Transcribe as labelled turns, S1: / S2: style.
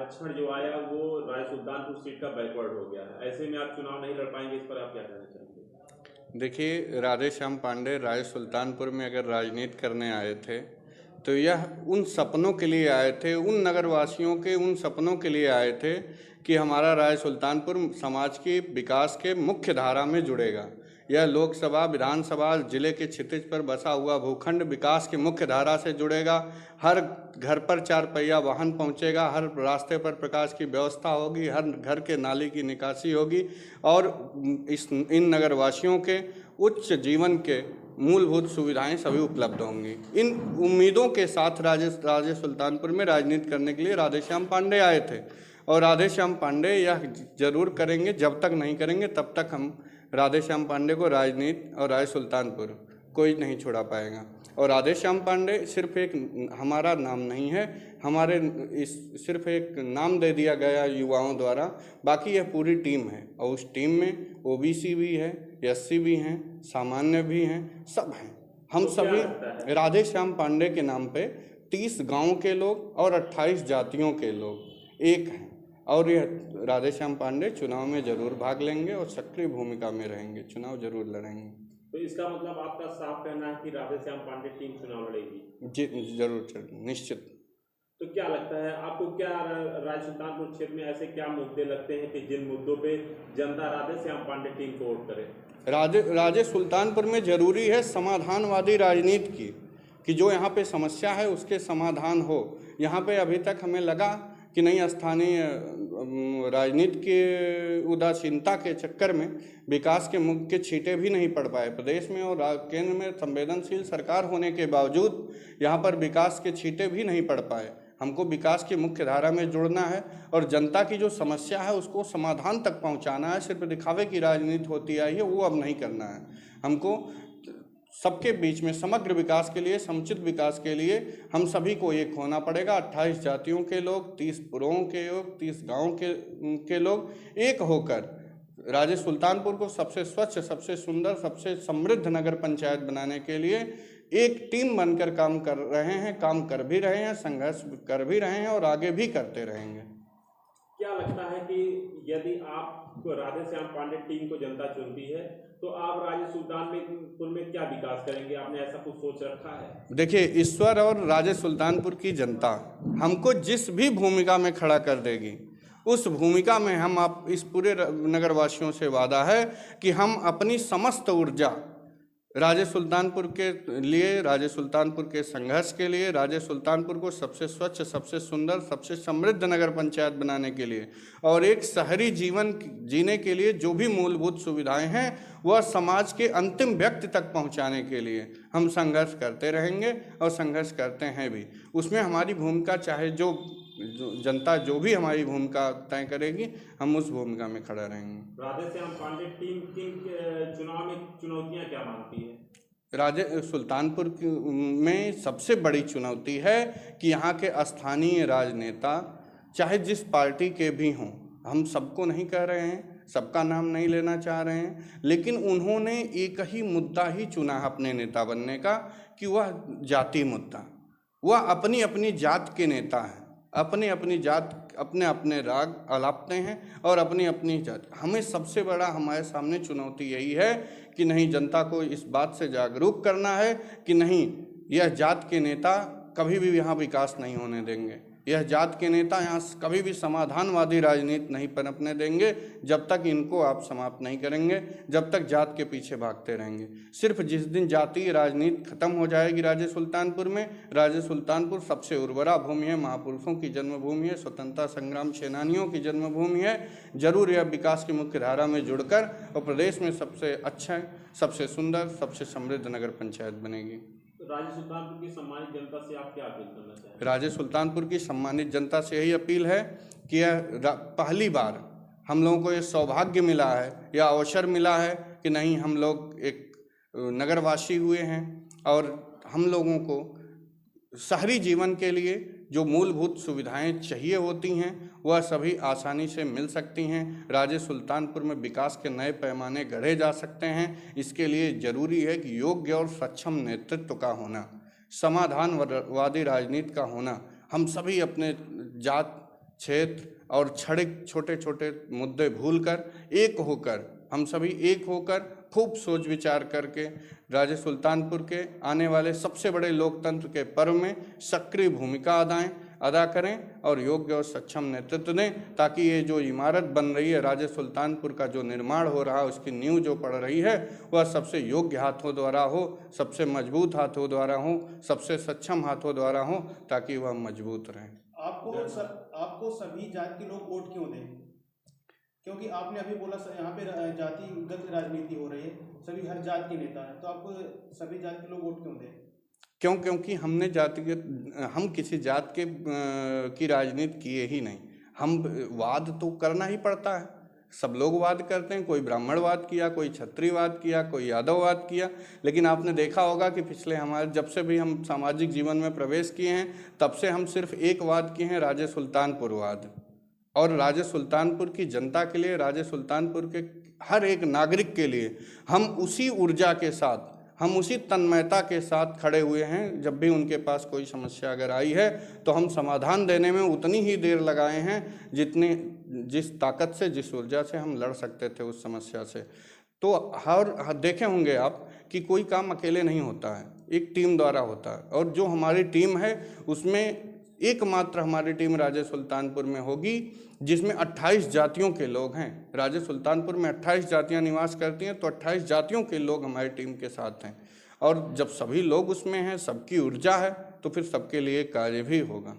S1: आरक्षण जो आया वो राय सुल्तानपुर सीट का बैकवर्ड हो गया है, ऐसे में आप चुनाव नहीं लड़ पाएंगे, इस पर आप क्या कहना चाहेंगे?
S2: देखिए, राधेश्याम पांडे राय सुल्तानपुर में अगर राजनीति करने आए थे तो यह उन सपनों के लिए आए थे, उन नगरवासियों के उन सपनों के लिए आए थे कि हमारा राय सुल्तानपुर समाज के विकास के मुख्य धारा में जुड़ेगा। यह लोकसभा विधानसभा जिले के क्षितिज पर बसा हुआ भूखंड विकास की मुख्य धारा से जुड़ेगा। हर घर पर 4 पहिया वाहन पहुंचेगा, हर रास्ते पर प्रकाश की व्यवस्था होगी, हर घर के नाली की निकासी होगी और इन नगरवासियों के उच्च जीवन के मूलभूत सुविधाएं सभी उपलब्ध होंगी। इन उम्मीदों के साथ राजे सुल्तानपुर में राजनीति करने के लिए राधेश्याम पांडे आए थे और राधेश्याम पांडे यह जरूर करेंगे। जब तक नहीं करेंगे तब तक हम राधेश्याम पांडे को राजनीति और राय सुल्तानपुर कोई नहीं छुड़ा पाएगा। और राधेश्याम पांडे सिर्फ एक हमारा नाम नहीं है, हमारे सिर्फ एक नाम दे दिया गया युवाओं द्वारा, बाकी यह पूरी टीम है और उस टीम में ओबीसी भी है, एससी भी हैं, सामान्य भी हैं, सब हैं। हम सभी राधेश्याम पांडे के नाम पे 30 गांव के लोग और 28 जातियों के लोग एक हैं और यह राधेश्याम पांडे चुनाव में जरूर भाग लेंगे और सक्रिय भूमिका में रहेंगे, चुनाव जरूर लड़ेंगे।
S1: तो इसका मतलब आपका साफ कहना है कि राधेश्याम पांडे टीम चुनाव लड़ेगी?
S2: जी जरूर, निश्चित।
S1: तो क्या लगता है आपको, क्या राय सुल्तानपुर क्षेत्र में ऐसे क्या मुद्दे लगते हैं कि जिन मुद्दों पे जनता राधेश्याम पांडे टीम को वोट करे?
S2: राजे सुल्तानपुर में जरूरी है समाधानवादी राजनीति की, कि जो यहाँ पे समस्या है उसके समाधान हो। यहाँ पे अभी तक हमें लगा कि नहीं, स्थानीय राजनीति के उदासीनता के चक्कर में विकास के मुख्य छींटे भी नहीं पड़ पाए प्रदेश में, और केंद्र में संवेदनशील सरकार होने के बावजूद यहाँ पर विकास के छींटे भी नहीं पड़ पाए। हमको विकास की मुख्य धारा में जुड़ना है और जनता की जो समस्या है उसको समाधान तक पहुँचाना है। सिर्फ दिखावे की राजनीति होती आई है, वो अब नहीं करना है। हमको सबके बीच में समग्र विकास के लिए, समुचित विकास के लिए हम सभी को एक होना पड़ेगा। 28 जातियों के लोग, 30 पुरों के लोग, 30 गाँव के लोग एक होकर राजे सुल्तानपुर को सबसे स्वच्छ, सबसे सुंदर, सबसे समृद्ध नगर पंचायत बनाने के लिए एक टीम बनकर काम कर रहे हैं, काम कर भी रहे हैं, संघर्ष कर भी रहे हैं और आगे भी करते रहेंगे।
S1: क्या लगता है कि यदि आप राधेश्याम पांडे टीम को जनता चुनती है तो आप राजे सुल्तानपुर में क्या विकास करेंगे? आपने ऐसा कुछ सोच रखा है?
S2: देखिए, ईश्वर और राजे सुल्तानपुर की जनता हमको जिस भी भूमिका में खड़ा कर देगी उस भूमिका में हम आप इस पूरे नगरवासियों से वादा है कि हम अपनी समस्त ऊर्जा राजे सुल्तानपुर के लिए, राजे सुल्तानपुर के संघर्ष के लिए, राजे सुल्तानपुर को सबसे स्वच्छ, सबसे सुंदर, सबसे समृद्ध नगर पंचायत बनाने के लिए और एक शहरी जीवन जीने के लिए जो भी मूलभूत सुविधाएं हैं वह समाज के अंतिम व्यक्ति तक पहुंचाने के लिए हम संघर्ष करते रहेंगे और संघर्ष करते हैं भी। उसमें हमारी भूमिका, चाहे जो जनता जो भी हमारी भूमिका तय करेगी, हम उस भूमिका में खड़ा रहेंगे।
S1: राधेश्याम पांडे टीम किन चुनाव में चुनौतियां क्या मानती है?
S2: राजे सुल्तानपुर में सबसे बड़ी चुनौती है कि यहाँ के स्थानीय राजनेता, चाहे जिस पार्टी के भी हों, हम सबको नहीं कह रहे हैं, सबका नाम नहीं लेना चाह रहे हैं, लेकिन उन्होंने एक ही मुद्दा ही चुना अपने नेता बनने का कि वह जाति मुद्दा। वह अपनी अपनी जात के नेता हैं, अपनी अपनी जात, अपने अपने राग अलापते हैं और अपनी अपनी जात। हमें सबसे बड़ा हमारे सामने चुनौती यही है कि नहीं, जनता को इस बात से जागरूक करना है कि नहीं, यह जात के नेता कभी भी यहाँ विकास नहीं होने देंगे, यह जात के नेता यहाँ कभी भी समाधानवादी राजनीति नहीं पनपने देंगे जब तक इनको आप समाप्त नहीं करेंगे, जब तक जात के पीछे भागते रहेंगे। सिर्फ जिस दिन जातीय राजनीति खत्म हो जाएगी राजे सुल्तानपुर में, राजे सुल्तानपुर सबसे उर्वरा भूमि है, महापुरुषों की जन्मभूमि है, स्वतंत्रता संग्राम सेनानियों की जन्मभूमि है, जरूर यह विकास की मुख्य धारा में जुड़कर और प्रदेश में सबसे अच्छा, सबसे सुंदर, सबसे समृद्ध नगर पंचायत बनेगी।
S1: राजे सुल्तानपुर की सम्मानित जनता से आप क्या अपील करना चाहते हैं?
S2: राजे सुल्तानपुर की सम्मानित जनता से यही अपील है कि यह पहली बार हम लोगों को ये सौभाग्य मिला है या अवसर मिला है कि नहीं, हम लोग एक नगरवासी हुए हैं और हम लोगों को शहरी जीवन के लिए जो मूलभूत सुविधाएं चाहिए होती हैं वह सभी आसानी से मिल सकती हैं। राजे सुल्तानपुर में विकास के नए पैमाने गढ़े जा सकते हैं। इसके लिए जरूरी है कि योग्य और सक्षम नेतृत्व का होना, समाधानवादी राजनीति का होना। हम सभी अपने जात क्षेत्र और क्षणिक छोटे छोटे मुद्दे भूलकर एक होकर, हम सभी एक होकर खूब सोच विचार करके राजे सुल्तानपुर के आने वाले सबसे बड़े लोकतंत्र के पर्व में सक्रिय भूमिका अदा करें और योग्य और सक्षम नेतृत्व दें, ताकि ये जो इमारत बन रही है राजे सुल्तानपुर का, जो निर्माण हो रहा है, उसकी नींव जो पड़ रही है, वह सबसे योग्य हाथों द्वारा हो, सबसे मजबूत हाथों द्वारा हो, सबसे सक्षम हाथों द्वारा हो, ताकि वह मजबूत रहे।
S3: आपको सभी जाति के लोग वोट क्यों दें? क्योंकि आपने अभी बोला यहाँ पे जातिगत राजनीति हो रही है, सभी हर जात के नेता हैं, तो आपको सभी जात के लोग वोट क्यों दें?
S2: क्योंकि हमने हम किसी जात की राजनीति किए ही नहीं। हम वाद तो करना ही पड़ता है, सब लोग वाद करते हैं, कोई ब्राह्मणवाद किया, कोई क्षत्रियवाद किया, कोई यादववाद किया, लेकिन आपने देखा होगा कि पिछले हमारे जब से भी हम सामाजिक जीवन में प्रवेश किए हैं, तब से हम सिर्फ एक वाद किए हैं, राजे सुल्तानपुर वाद। और राजे सुल्तानपुर की जनता के लिए, राजे सुल्तानपुर के हर एक नागरिक के लिए हम उसी ऊर्जा के साथ, हम उसी तन्मयता के साथ खड़े हुए हैं। जब भी उनके पास कोई समस्या अगर आई है तो हम समाधान देने में उतनी ही देर लगाए हैं जिस ताकत से, जिस ऊर्जा से हम लड़ सकते थे उस समस्या से। तो हर देखे होंगे आप कि कोई काम अकेले नहीं होता है, एक टीम द्वारा होता है, और जो हमारी टीम है उसमें एकमात्र हमारी टीम राजे सुल्तानपुर में होगी जिसमें 28 जातियों के लोग हैं। राजे सुल्तानपुर में 28 जातियां निवास करती हैं, तो 28 जातियों के लोग हमारी टीम के साथ हैं, और जब सभी लोग उसमें हैं, सबकी ऊर्जा है, तो फिर सबके लिए कार्य भी होगा।